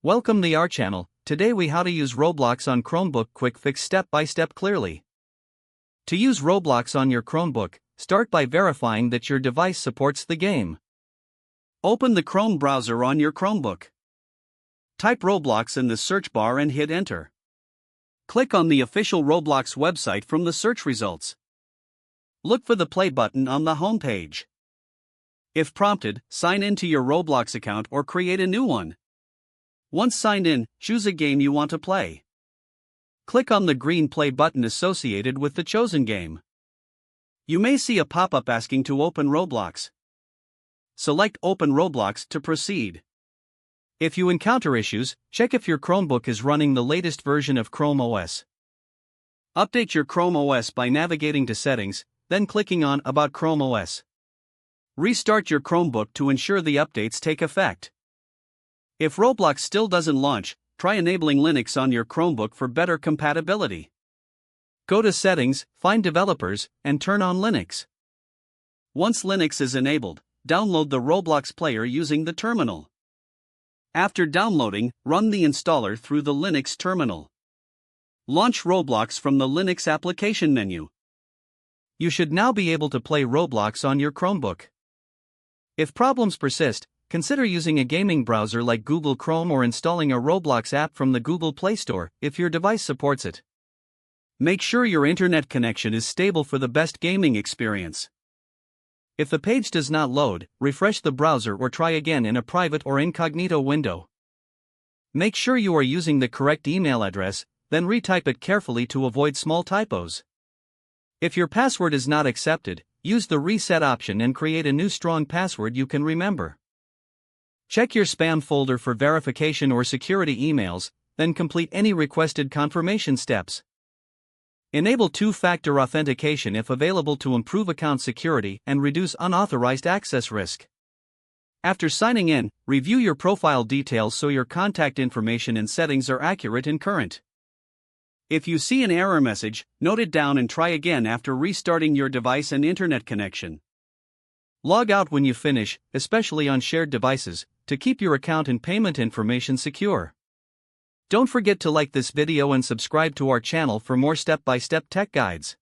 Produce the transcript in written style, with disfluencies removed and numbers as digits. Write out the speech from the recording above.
Welcome to our channel. Today we how to use Roblox on Chromebook quick fix step by step clearly. To use Roblox on your Chromebook, start by verifying that your device supports the game. Open the Chrome browser on your Chromebook. Type Roblox in the search bar and hit enter. Click on the official Roblox website from the search results. Look for the play button on the home page. If prompted, sign in to your Roblox account or create a new one. Once signed in, choose a game you want to play. Click on the green play button associated with the chosen game. You may see a pop-up asking to open Roblox. Select Open Roblox to proceed. If you encounter issues, check if your Chromebook is running the latest version of Chrome OS. Update your Chrome OS by navigating to Settings, then clicking on About Chrome OS. Restart your Chromebook to ensure the updates take effect. If Roblox still doesn't launch, try enabling Linux on your Chromebook for better compatibility. Go to Settings, find Developers, and turn on Linux. Once Linux is enabled, download the Roblox player using the terminal. After downloading, run the installer through the Linux terminal. Launch Roblox from the Linux application menu. You should now be able to play Roblox on your Chromebook. If problems persist, consider using a gaming browser like Google Chrome or installing a Roblox app from the Google Play Store if your device supports it. Make sure your internet connection is stable for the best gaming experience. If the page does not load, refresh the browser or try again in a private or incognito window. Make sure you are using the correct email address, then retype it carefully to avoid small typos. If your password is not accepted, use the reset option and create a new strong password you can remember. Check your spam folder for verification or security emails, then complete any requested confirmation steps. Enable two-factor authentication if available to improve account security and reduce unauthorized access risk. After signing in, review your profile details so your contact information and settings are accurate and current. If you see an error message, note it down and try again after restarting your device and internet connection. Log out when you finish, especially on shared devices, to keep your account and payment information secure. Don't forget to like this video and subscribe to our channel for more step-by-step tech guides.